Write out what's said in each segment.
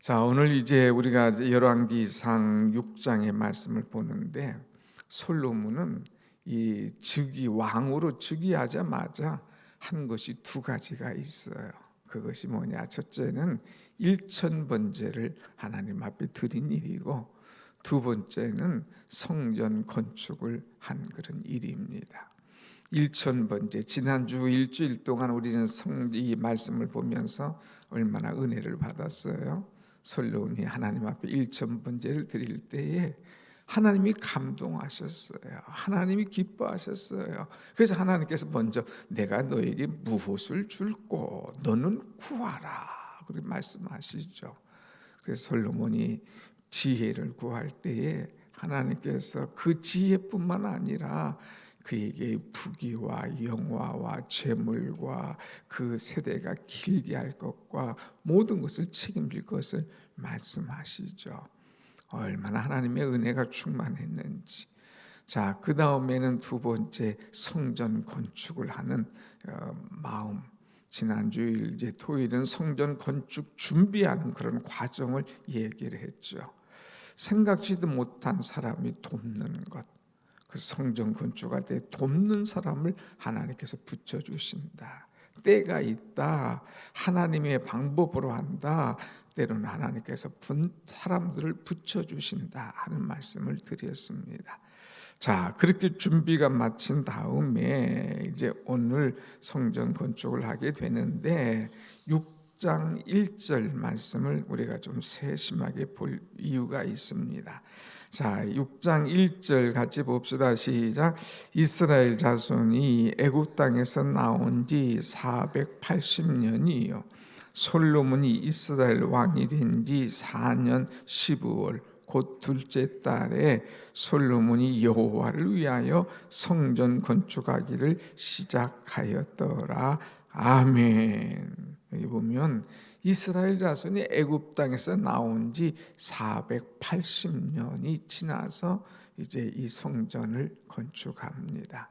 자, 오늘 이제 우리가 열왕기상 6장의 말씀을 보는데, 솔로몬은 이 왕으로 즉위하자마자 한 것이 두 가지가 있어요. 그것이 뭐냐? 첫째는 일천번제를 하나님 앞에 드린 일이고, 두 번째는 성전 건축을 한 그런 일입니다. 일천번제, 지난주 일주일 동안 우리는 이 말씀을 보면서 얼마나 은혜를 받았어요. 솔로몬이 하나님 앞에 일천번제를 드릴 때에 하나님이 감동하셨어요. 하나님이 기뻐하셨어요. 그래서 하나님께서 먼저 내가 너에게 무엇을 줄고 너는 구하라 그렇게 말씀하시죠. 그래서 솔로몬이 지혜를 구할 때에 하나님께서 그 지혜뿐만 아니라 그에게 부귀와 영화와 재물과 그 세대가 길게 할 것과 모든 것을 책임질 것을 말씀하시죠. 얼마나 하나님의 은혜가 충만했는지. 자, 그 다음에는 두 번째 성전 건축을 하는 마음. 지난주 이제 토요일은 성전 건축 준비하는 그런 과정을 얘기를 했죠. 생각지도 못한 사람이 돕는 것. 그 성전 건축할 때 돕는 사람을 하나님께서 붙여주신다. 때가 있다. 하나님의 방법으로 한다. 때로는 하나님께서 사람들을 붙여주신다 하는 말씀을 드렸습니다. 자, 그렇게 준비가 마친 다음에 이제 오늘 성전 건축을 하게 되는데 6장 1절 말씀을 우리가 좀 세심하게 볼 이유가 있습니다. 자, 6장 1절 같이 봅시다. 시작. 이스라엘 자손이 애굽 땅에서 나온 지 480년이요 솔로몬이 이스라엘 왕이 된 지 4년 15월 곧 둘째 달에 솔로몬이 여호와를 위하여 성전 건축하기를 시작하였더라. 아멘. 여기 보면 이스라엘 자손이 애굽 땅에서 나온 지 480년이 지나서 이제 이 성전을 건축합니다.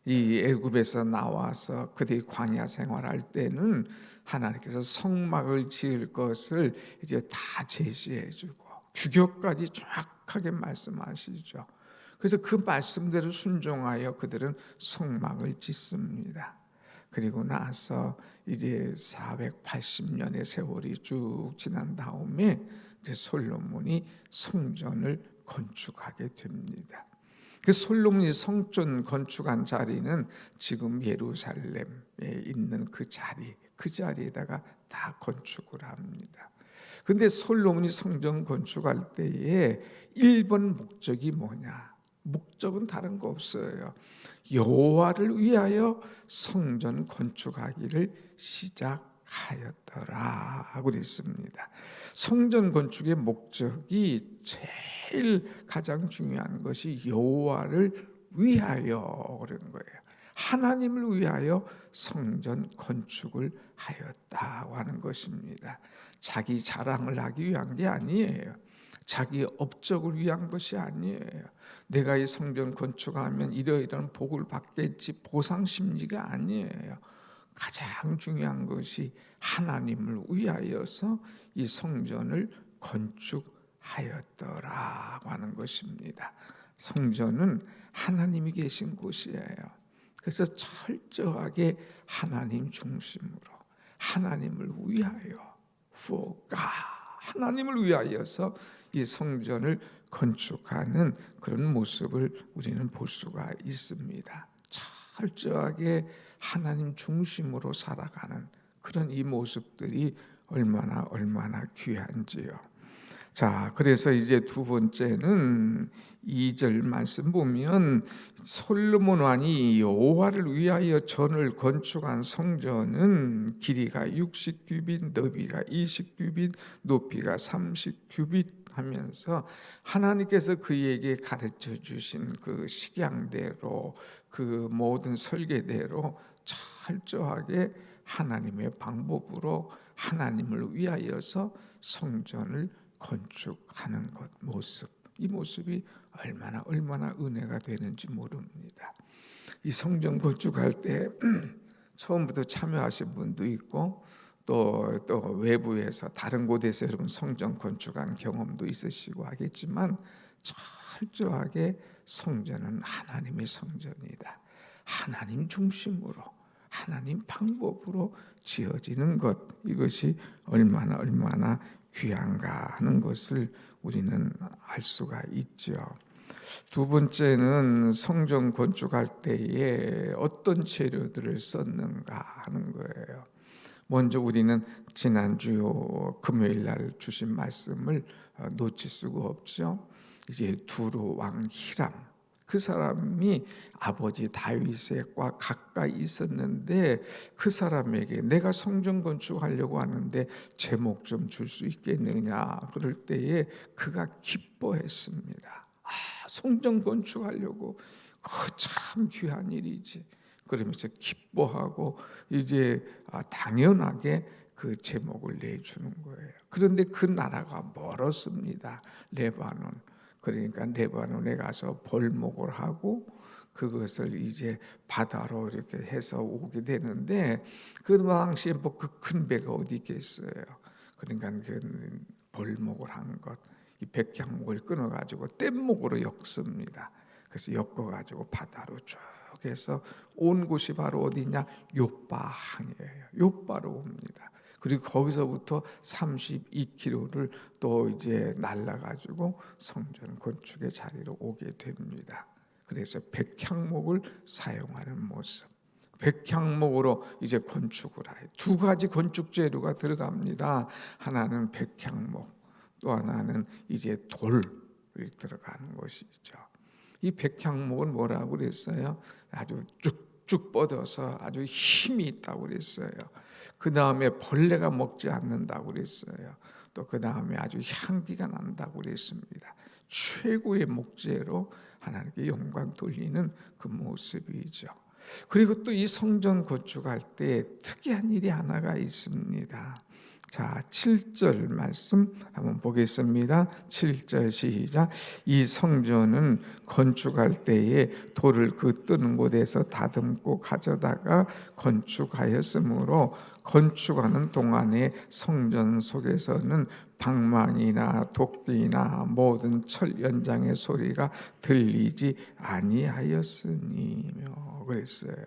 이 애굽에서 나와서 그들이 광야 생활할 때는 하나님께서 성막을 지을 것을 이제 다 제시해주고 규격까지 정확하게 말씀하시죠. 그래서 그 말씀대로 순종하여 그들은 성막을 짓습니다. 그리고 나서 이제 480년의 세월이 쭉 지난 다음에 이제 솔로몬이 성전을 건축하게 됩니다. 그 솔로몬이 성전 건축한 자리는 지금 예루살렘에 있는 그 자리에다가 다 건축을 합니다. 근데 솔로몬이 성전 건축할 때에 1번 목적이 뭐냐? 목적은 다른 거 없어요. 여호와를 위하여 성전 건축하기를 시작하였더라 하고 그랬습니다. 성전 건축의 목적이 제일 가장 중요한 것이 여호와를 위하여 그런 거예요. 하나님을 위하여 성전 건축을 하였다고 하는 것입니다. 자기 자랑을 하기 위한 게 아니에요. 자기 업적을 위한 것이 아니에요. 내가 이 성전 건축하면 이러이러한 복을 받겠지 보상 심리가 아니에요. 가장 중요한 것이 하나님을 위하여서 이 성전을 건축하였더라고 하는 것입니다. 성전은 하나님이 계신 곳이에요. 그래서 철저하게 하나님 중심으로 하나님을 위하여 for God, 하나님을 위하여서 이 성전을 건축하는 그런 모습을 우리는 볼 수가 있습니다. 철저하게 하나님 중심으로 살아가는 그런 이 모습들이 얼마나 귀한지요. 자, 그래서 이제 두 번째는 2절 말씀 보면 솔로몬 왕이 여호와를 위하여 전을 건축한 성전은 길이가 60규빗, 너비가 20규빗, 높이가 30규빗 하면서 하나님께서 그에게 가르쳐 주신 그 식양대로 그 모든 설계대로 철저하게 하나님의 방법으로 하나님을 위하여서 성전을 건축하는 것 모습, 이 모습이 얼마나 은혜가 되는지 모릅니다. 이 성전 건축할 때 처음부터 참여하신 분도 있고 또 외부에서 다른 곳에서 여러분 성전 건축한 경험도 있으시고 하겠지만 철저하게 성전은 하나님의 성전이다. 하나님 중심으로 하나님 방법으로 지어지는 것, 이것이 얼마나 귀한가 하는 것을 우리는 알 수가 있죠. 두 번째는 성전 건축할 때에 어떤 재료들을 썼는가 하는 거예요. 먼저 우리는 지난주 금요일 날 주신 말씀을 놓칠 수가 없죠. 이제 두루 왕 히람, 그 사람이 아버지 다윗과 가까이 있었는데 그 사람에게 내가 성전 건축하려고 하는데 제목 좀 줄 수 있겠느냐 그럴 때에 그가 기뻐했습니다. 성전 건축하려고 참 귀한 일이지. 그러면서 기뻐하고 이제 당연하게 그 제목을 내주는 거예요. 그런데 그 나라가 멀었습니다. 레바논. 그러니까 레바논에 가서 벌목을 하고 그것을 이제 바다로 이렇게 해서 오게 되는데 그 당시에 뭐 그 큰 배가 어디 있겠어요. 그러니까 그 벌목을 한 것, 이 백향목을 끊어가지고 뗏목으로 엮습니다. 그래서 엮어가지고 바다로 쭉 해서 온 곳이 바로 어디냐? 요바항이에요. 요바로 옵니다. 그리고 거기서부터 32km를 또 이제 날라가지고 성전 건축의 자리로 오게 됩니다. 그래서 백향목을 사용하는 모습. 백향목으로 이제 건축을 해요. 두 가지 건축 재료가 들어갑니다. 하나는 백향목, 또 하나는 이제 돌이 들어가는 것이죠. 이 백향목은 뭐라고 그랬어요? 아주 쭉쭉 뻗어서 아주 힘이 있다고 그랬어요. 그 다음에 벌레가 먹지 않는다고 그랬어요. 또 그 다음에 아주 향기가 난다고 그랬습니다. 최고의 목재로 하나님께 영광 돌리는 그 모습이죠. 그리고 또 이 성전 건축할 때 특이한 일이 하나가 있습니다. 자, 7절 말씀 한번 보겠습니다. 7절 시작. 이 성전은 건축할 때에 돌을 그 뜨는 곳에서 다듬고 가져다가 건축하였으므로 건축하는 동안에 성전 속에서는 방망이나 도끼나 모든 철 연장의 소리가 들리지 아니하였으니며 그랬어요.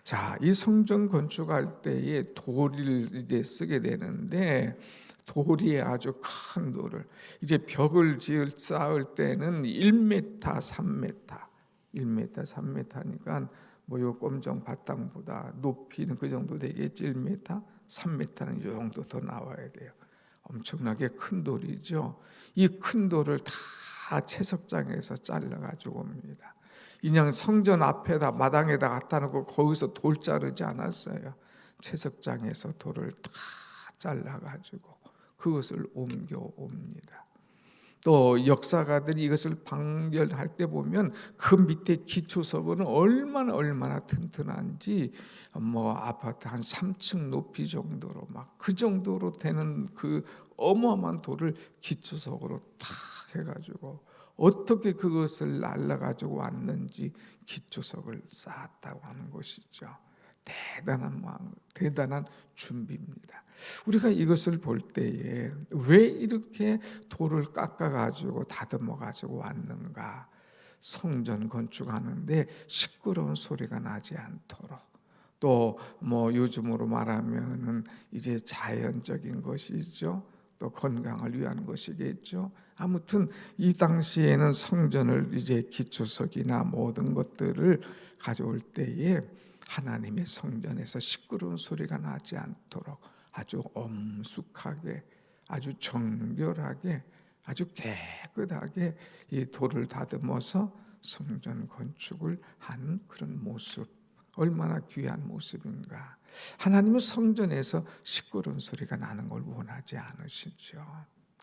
자, 이 성전 건축할 때에 돌을 이제 쓰게 되는데 돌이 아주 큰 돌을 이제 벽을 쌓을 때는 1m, 3m, 1m, 3m니까 뭐요 검정 바탕보다 높이는 그 정도 되겠지. 1m, 3m는 이 정도 더 나와야 돼요. 엄청나게 큰 돌이죠. 이 큰 돌을 다 채석장에서 잘라가지고 옵니다. 그냥 성전 앞에다 마당에다 갖다 놓고 거기서 돌 자르지 않았어요. 채석장에서 돌을 다 잘라가지고 그것을 옮겨옵니다. 또 역사가들이 이것을 방열할 때 보면 그 밑에 기초석은 얼마나 튼튼한지 뭐 아파트 한 3층 높이 정도로 막 그 정도로 되는 그 어마어마한 돌을 기초석으로 탁 해가지고 어떻게 그것을 날라가지고 왔는지 기초석을 쌓았다고 하는 것이죠. 대단한 준비입니다. 우리가 이것을 볼 때에 왜 이렇게 돌을 깎아가지고 다듬어가지고 왔는가? 성전 건축하는데 시끄러운 소리가 나지 않도록, 또 뭐 요즘으로 말하면은 이제 자연적인 것이죠. 또 건강을 위한 것이겠죠. 아무튼 이 당시에는 성전을 이제 기초석이나 모든 것들을 가져올 때에 하나님의 성전에서 시끄러운 소리가 나지 않도록 아주 엄숙하게, 아주 정결하게, 아주 깨끗하게 이 돌을 다듬어서 성전 건축을 한 그런 모습, 얼마나 귀한 모습인가. 하나님은 성전에서 시끄러운 소리가 나는 걸 원하지 않으시죠.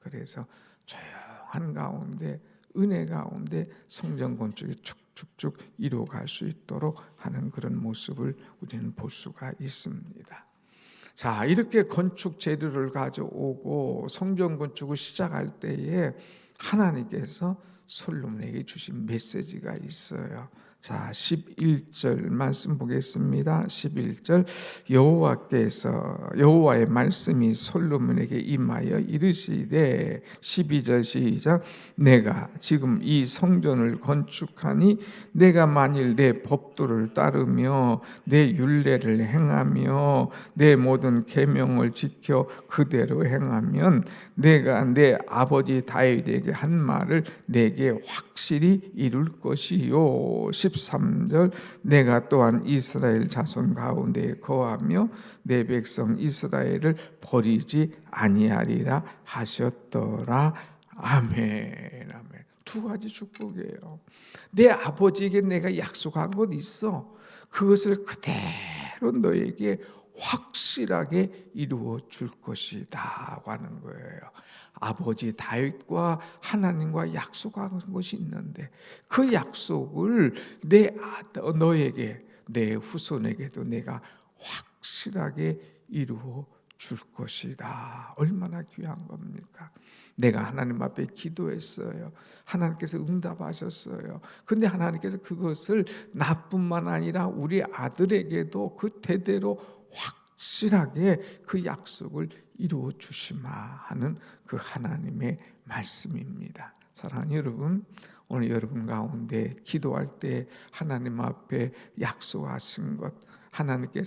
그래서 조용한 가운데, 은혜 가운데 성전 건축이 축축축 이루어갈 수 있도록 하는 그런 모습을 우리는 볼 수가 있습니다. 자, 이렇게 건축 재료를 가져오고 성전 건축을 시작할 때에 하나님께서 솔로몬에게 주신 메시지가 있어요. 자, 11절 말씀 보겠습니다. 11절 여호와의 말씀이 솔로몬에게 임하여 이르시되 12절 시작 내가 지금 이 성전을 건축하니 내가 만일 내 법도를 따르며 내 율례를 행하며 내 모든 계명을 지켜 그대로 행하면 내가 내 아버지 다윗에게 한 말을 내게 확실히 이룰 것이요 13절 내가 또한 이스라엘 자손 가운데 거하며 내 백성 이스라엘을 버리지 아니하리라 하셨더라. 아멘. 아멘. 두 가지 축복이에요. 내 아버지에게 내가 약속한 것 있어. 그것을 그대로 너에게 확실하게 이루어 줄 것이다 하는 거예요. 아버지 다윗과 하나님과 약속한 것이 있는데 그 약속을 너에게 내 후손에게도 내가 확실하게 이루어 줄 것이다. 얼마나 귀한 겁니까? 내가 하나님 앞에 기도했어요. 하나님께서 응답하셨어요. 근데 하나님께서 그것을 나뿐만 아니라 우리 아들에게도 그 대대로 확실하게 그 약속을 이루어 주시마 하는 그 하나님의 말씀입니다. 사랑하는 여러분, 오늘 여러분 가운데 기도할 때 하나님 앞에 약속하신 것, 하나님께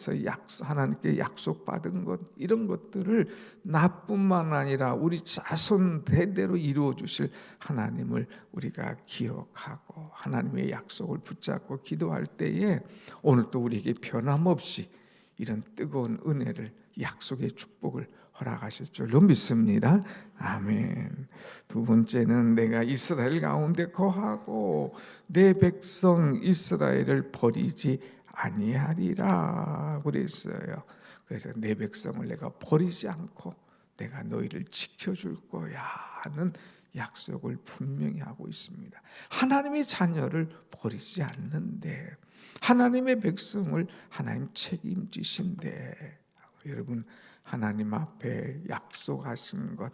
약속받은 것, 이런 것들을 나뿐만 아니라 우리 자손 대대로 이루어 주실 하나님을 우리가 기억하고 하나님의 약속을 붙잡고 기도할 때에 오늘도 우리에게 변함없이 이런 뜨거운 은혜를, 약속의 축복을 허락하실 줄로 믿습니다. 아멘. 두 번째는 내가 이스라엘 가운데 거하고 내 백성 이스라엘을 버리지 아니하리라 그랬어요. 그래서 내 백성을 내가 버리지 않고 내가 너희를 지켜줄 거야 하는 약속을 분명히 하고 있습니다. 하나님의 자녀를 버리지 않는데 하나님의 백성을 하나님 책임지신대. 여러분, 하나님 앞에 약속하신 것,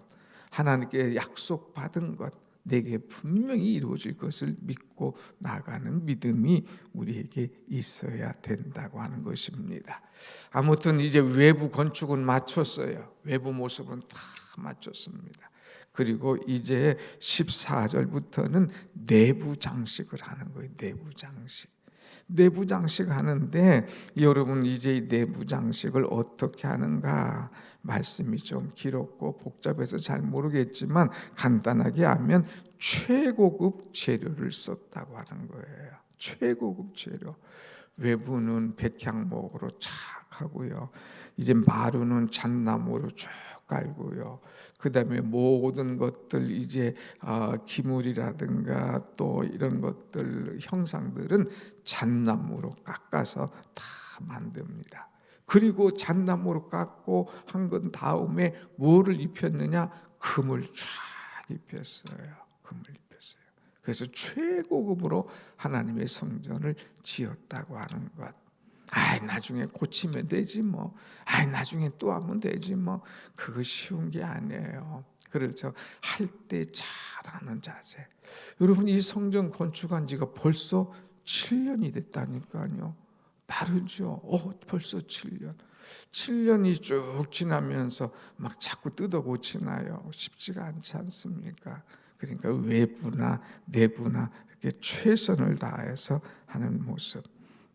하나님께 약속받은 것 내게 분명히 이루어질 것을 믿고 나가는 믿음이 우리에게 있어야 된다고 하는 것입니다. 아무튼 이제 외부 건축은 마쳤어요. 외부 모습은 다 마쳤습니다. 그리고 이제 14절부터는 내부 장식을 하는 거예요. 내부 장식. 내부 장식 하는데 여러분 이제 이 내부 장식을 어떻게 하는가? 말씀이 좀 길었고 복잡해서 잘 모르겠지만 간단하게 하면 최고급 재료를 썼다고 하는 거예요. 최고급 재료. 외부는 백향목으로 착 하고요. 이제 마루는 잣나무로 쭉 깔고요. 그 다음에 모든 것들 이제 기물이라든가 또 이런 것들 형상들은 잣나무로 깎아서 다 만듭니다. 그리고 잣나무로 깎고 한 건 다음에 뭐를 입혔느냐? 금을 쫙 입혔어요. 금을 입혔어요. 그래서 최고급으로 하나님의 성전을 지었다고 하는 것. 나중에 고치면 되지 뭐. 나중에 또 하면 되지 뭐. 그거 쉬운 게 아니에요. 그래서 할 때 잘하는 자세. 여러분 이 성전 건축한 지가 벌써 7년이 됐다니까요. 빠르죠. 벌써 7년. 7년이 쭉 지나면서 막 자꾸 뜯어 고치나요? 쉽지가 않지 않습니까? 그러니까 외부나 내부나 이렇게 최선을 다해서 하는 모습.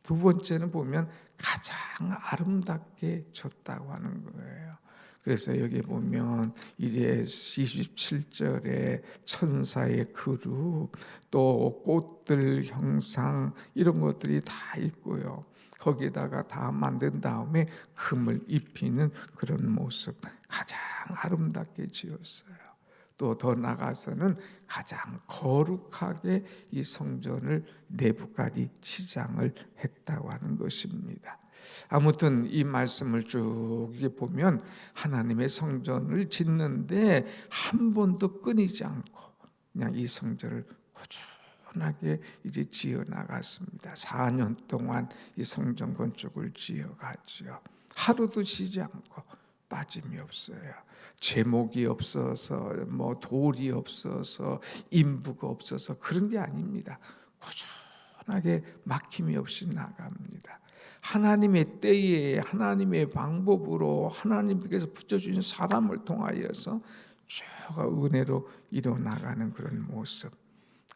두 번째는 보면 가장 아름답게 졌다고 하는 거예요. 그래서 여기 보면 이제 27절에 천사의 그룹 또 꽃들 형상 이런 것들이 다 있고요. 거기다가 다 만든 다음에 금을 입히는 그런 모습 가장 아름답게 지었어요. 또 더 나가서는 가장 거룩하게 이 성전을 내부까지 치장을 했다고 하는 것입니다. 아무튼 이 말씀을 쭉 보면 하나님의 성전을 짓는데 한 번도 끊이지 않고 그냥 이 성전을 꾸준하게 이제 지어 나갔습니다. 4년 동안 이 성전 건축을 지어갔죠. 하루도 쉬지 않고 빠짐이 없어요. 제목이 없어서 돌이 없어서 인부가 없어서 그런 게 아닙니다. 편하게 막힘이 없이 나갑니다. 하나님의 때에 하나님의 방법으로 하나님께서 붙여주신 사람을 통하여서 주가 은혜로 이뤄나가는 그런 모습,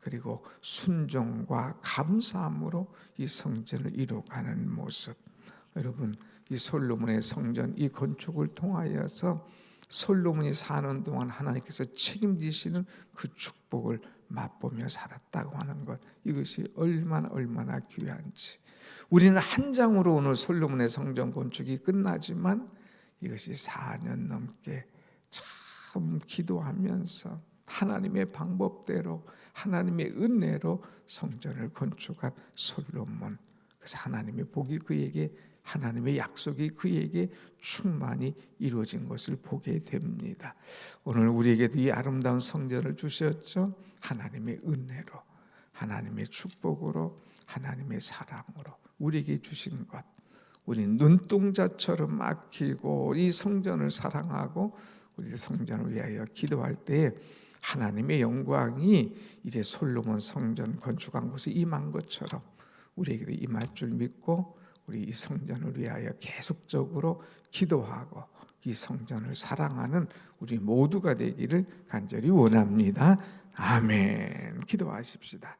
그리고 순종과 감사함으로 이 성전을 이뤄가는 모습. 여러분, 이 솔로몬의 성전 이 건축을 통하여서 솔로몬이 사는 동안 하나님께서 책임지시는 그 축복을 맛보며 살았다고 하는 것, 이것이 얼마나 귀한지. 우리는 한 장으로 오늘 솔로몬의 성전 건축이 끝나지만 이것이 4년 넘게 참 기도하면서 하나님의 방법대로 하나님의 은혜로 성전을 건축한 솔로몬. 그래서 하나님의 복이 그에게, 하나님의 약속이 그에게 충만히 이루어진 것을 보게 됩니다. 오늘 우리에게도 이 아름다운 성전을 주셨죠. 하나님의 은혜로, 하나님의 축복으로, 하나님의 사랑으로 우리에게 주신 것, 우리 눈동자처럼 아끼고 이 성전을 사랑하고 우리 성전을 위하여 기도할 때 하나님의 영광이 이제 솔로몬 성전 건축한 곳에 임한 것처럼 우리에게도 임할 줄 믿고 우리 이 성전을 위하여 계속적으로 기도하고 이 성전을 사랑하는 우리 모두가 되기를 간절히 원합니다. 아멘. 기도하십시다.